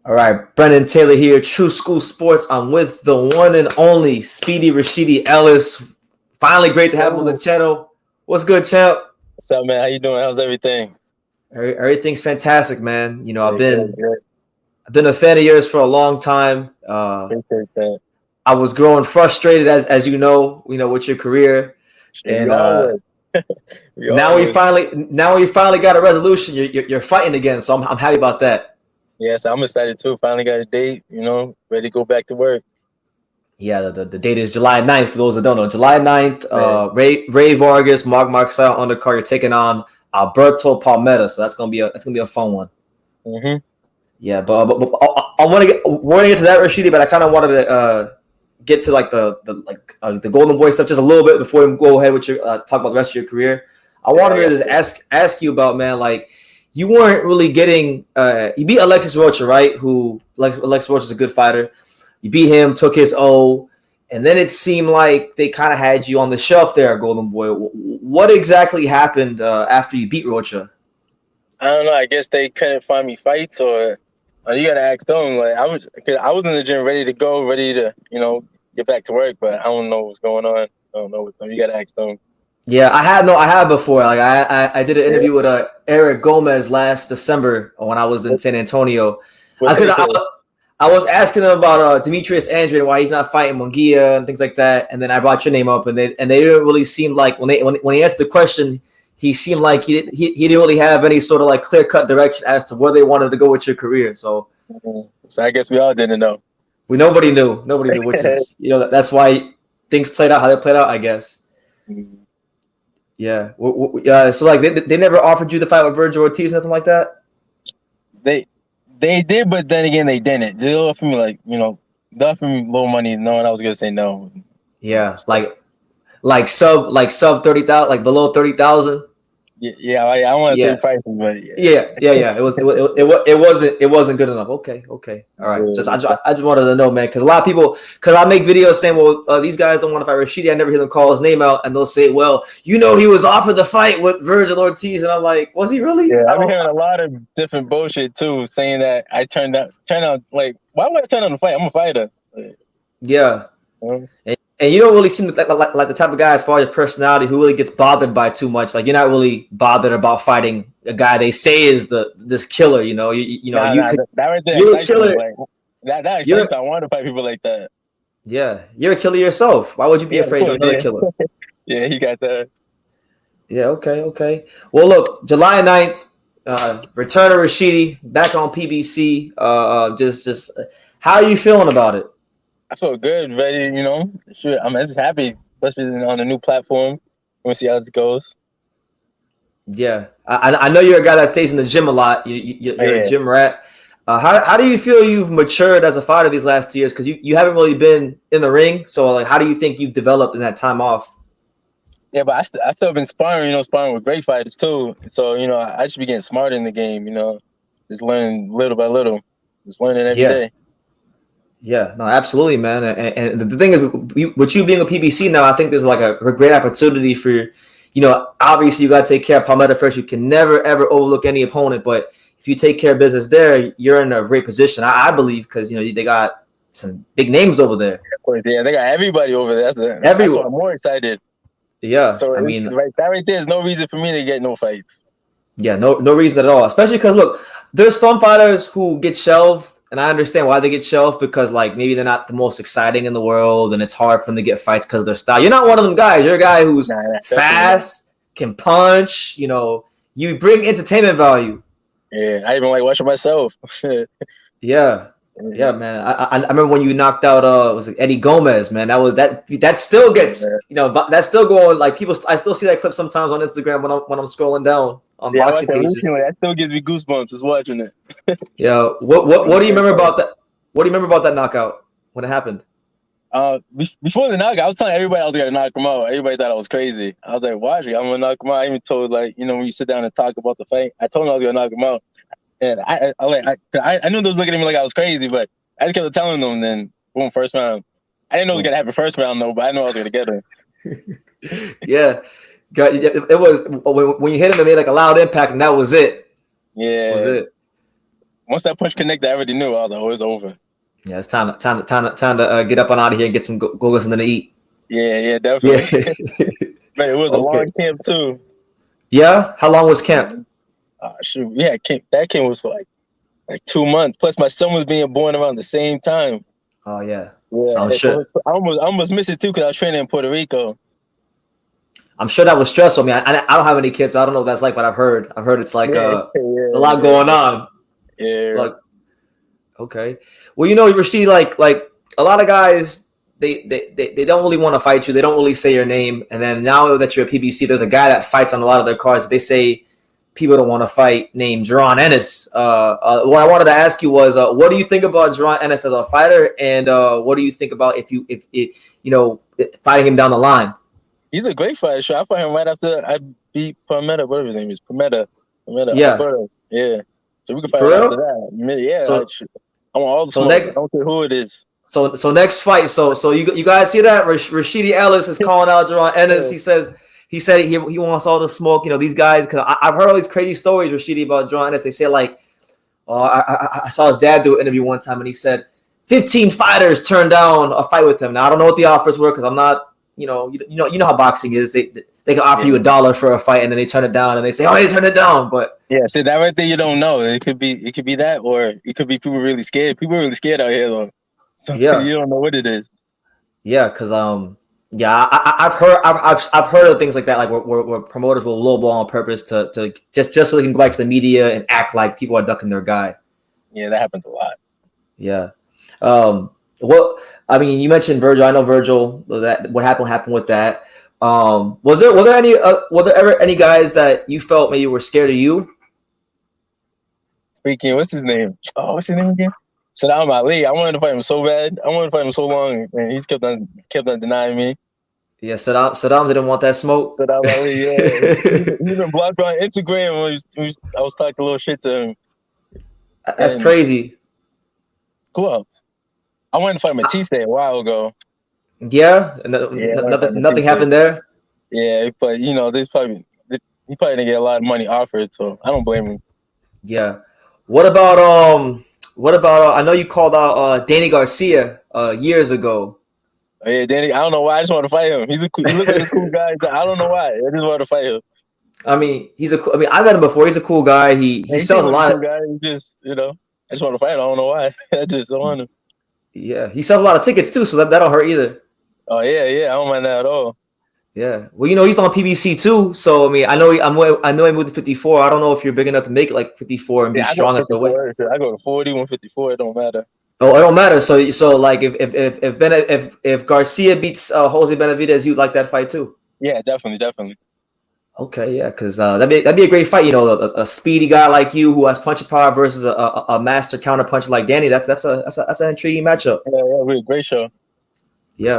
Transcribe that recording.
All right, Brendan Taylor here, True School Sports. I'm with the one and only Speedy Rashidi Ellis. Finally, great to have him on the channel. What's good, champ? What's up, man? How you doing? How's everything? Everything's fantastic, man. I've Good, been good. I've been a fan of yours for a long time. Appreciate that. I was growing frustrated, as with your career, Shit, we and all would. We all now we would. finally got a resolution. You're fighting again, so I'm happy about that. Yes, I'm excited too. Finally got a date, ready to go back to work. Yeah, the date is July 9th. For those that don't know, July 9th, Man. Ray Vargas, Mark Magsayo-Rey undercard. You're taking on Alberto Palmetta, so that's gonna be a fun one. Mm-hmm. Yeah, but I want to get to that, Rashidi, but I kind of wanted to get to like the Golden Boy stuff just a little bit before we go ahead with your talk about the rest of your career. I wanted to just ask you about, man, like you weren't really getting you beat Alexis Rocha, right? Alexis Rocha is a good fighter. You beat him, took his O, and then it seemed like they kind of had you on the shelf there, Golden Boy. What exactly happened after you beat Rocha? I don't know. I guess they couldn't find me fights, or you gotta ask them. Like I was in the gym, ready to go, ready to get back to work, but I don't know what's going on. I don't know with them. You gotta ask them. Yeah, I have before. Like I did an interview with Eric Gomez last December when I was in San Antonio. I was asking them about Demetrius Andrade and why he's not fighting Munguia and things like that, and then I brought your name up, and they didn't really seem like when he answered the question, he seemed like he didn't really have any sort of like clear cut direction as to where they wanted to go with your career. So I guess we all didn't know. Nobody knew, which is that's why things played out how they played out, I guess. Mm-hmm. Yeah. So like they never offered you the fight with Vergil Ortiz, nothing like that. They did, but then again, they didn't. They offered me they offered me low money, knowing I was gonna say no. Yeah, like sub 30,000, like below 30,000. Yeah. I don't want to say prices, but yeah. It wasn't good enough. Okay. All right. I just wanted to know, man, because a lot of people, because I make videos saying, well, these guys don't want to fight Rashidi. I never hear them call his name out, and they'll say, well, he was offered the fight with Vergil Ortiz, and I'm like, was he really? Yeah, I've been hearing a lot of different bullshit too, saying that I turned out like, why would I turn on the fight? I'm a fighter. Yeah. And you don't really seem like the type of guy, as far as your personality, who really gets bothered by too much. Like, you're not really bothered about fighting a guy they say is this killer. That right there, you're a killer. That excites me. I want to fight people like that. Yeah, you're a killer yourself. Why would you be afraid of another killer? Yeah, you got that. Yeah, okay. Well, look, July 9th, return of Rashidi back on PBC. Just how are you feeling about it? I feel good, ready. Sure, I'm just happy, especially on a new platform. We'll see how this goes. Yeah, I know you're a guy that stays in the gym a lot. You're a gym rat. How do you feel you've matured as a fighter these last 2 years? Because you haven't really been in the ring. So, like, how do you think you've developed in that time off? Yeah, but I still been sparring, sparring with great fighters too. So, I should be getting smarter in the game, just learning little by little, just learning every day. Yeah, no, absolutely, man. And the thing is, with you being a PBC now, I think there's like a great opportunity for, obviously you got to take care of Palmetta first. You can never, ever overlook any opponent. But if you take care of business there, you're in a great position, I believe, because, they got some big names over there. Of course, yeah, they got everybody over there. That's why I'm more excited. Yeah, so I mean, that right there is no reason for me to get no fights. Yeah, no reason at all. Especially because, look, there's some fighters who get shelved, and I understand why they get shelved, because like maybe they're not the most exciting in the world, and it's hard for them to get fights because of their style. You're not one of them guys. You're a guy who's fast, can punch. You bring entertainment value. Yeah, I even like watching myself. Yeah, man. I remember when you knocked out was it Eddie Gomez, man. That still gets that's still going, like, people. I still see that clip sometimes on Instagram when I'm scrolling down on boxing pages. That still gives me goosebumps just watching it. Yeah. What do you remember about that? What do you remember about that knockout when it happened? Before the knockout, I was telling everybody I was gonna knock him out. Everybody thought I was crazy. I was like, "Watch it, I'm gonna knock him out." I even told, like, when you sit down and talk about the fight, I told him I was gonna knock him out. And I knew they was looking at me like I was crazy, but I just kept telling them. Then boom, first round. I didn't know it was gonna happen first round though, but I knew I was gonna get him. Yeah, it was when you hit him, it made like a loud impact, and that was it. Yeah, that was it. once that punch connected, I already knew. I was like, oh, it's over. Yeah, it's time to get up and out of here and get some go get something to eat. Yeah, definitely. Yeah. Man, it was a long camp too. Yeah, how long was camp? Shoot, yeah, that camp was for like 2 months. Plus, my son was being born around the same time. Oh yeah, Yeah. so I'm sure. I almost missed it too because I was training in Puerto Rico. I'm sure that was stressful. I mean, I don't have any kids, so I don't know what that's like, but I've heard it's like a lot going on. Yeah. Like, okay. Well, Rashidi, like a lot of guys, they don't really want to fight you. They don't really say your name. And then now that you're a PBC, there's a guy that fights on a lot of their cards. They say people don't want to fight, named Jaron Ennis. What I wanted to ask you was, what do you think about Jaron Ennis as a fighter, and what do you think about if fighting him down the line? He's a great fighter. Sure, I fought him right after I beat Palmetto. Whatever his name is, Palmetto. Yeah. Alberto. Yeah. So we can fight For real? after that. Yeah. So, I want all the smoke. I don't care who it is. So next fight. So you guys hear that? Rashidi Ellis is calling out Jaron Ennis. He said he wants all the smoke. These guys, because I've heard all these crazy stories, Rashidi, about Jaron Ennis. They say like, I saw his dad do an interview one time, and he said 15 fighters turned down a fight with him. Now I don't know what the offers were because I'm not. You know how boxing is. They can offer you $1 for a fight, and then they turn it down, and they say, "Oh, they turned it down." But yeah, so that right there, you don't know. It could be that, or it could be people really scared. People are really scared out here, though. So yeah, you don't know what it is. Yeah, because I've heard of things like that, like where promoters will lowball on purpose to just so they can go back to the media and act like people are ducking their guy. Yeah, that happens a lot. Yeah. I mean, you mentioned Vergil. I know Vergil. That what happened with that. Was there ever any guys that you felt maybe were scared of you? Freaking, what's his name? Oh, what's his name again? Saddam Ali. I wanted to fight him so bad. I wanted to fight him so long, and he's kept on denying me. Yeah, Saddam didn't want that smoke. Saddam Ali, yeah. He's been blocked on Instagram when I was talking a little shit to him. That's crazy. Who else? I wanted to fight Matisse a while ago. Yeah, nothing happened there. Yeah, but he probably didn't get a lot of money offered, so I don't blame him. Yeah. What about I know you called out Danny Garcia years ago. Oh, yeah, Danny. I don't know why. I just want to fight him. He looks like a cool guy. I don't know why. I just want to fight him. I mean, I met him before. He's a cool guy. He sells a lot. Cool guy. He just I just want to fight him. I don't know why. I just don't want him. Yeah, he sells a lot of tickets too, so that don't hurt either. Oh yeah, I don't mind that at all. Yeah, well, he's on PBC too, so I mean, I know he moved to 54. I don't know if you're big enough to make it like 54 and be strong at the weight. I go to 40, 154. It don't matter. Oh, it don't matter. So like if Garcia beats Jose Benavidez, you'd like that fight too? Yeah, definitely. Okay, yeah, because that'd be a great fight. A speedy guy like you who has punching power versus a master counter puncher like Danny. That's an intriguing matchup. Yeah, great show. Yeah.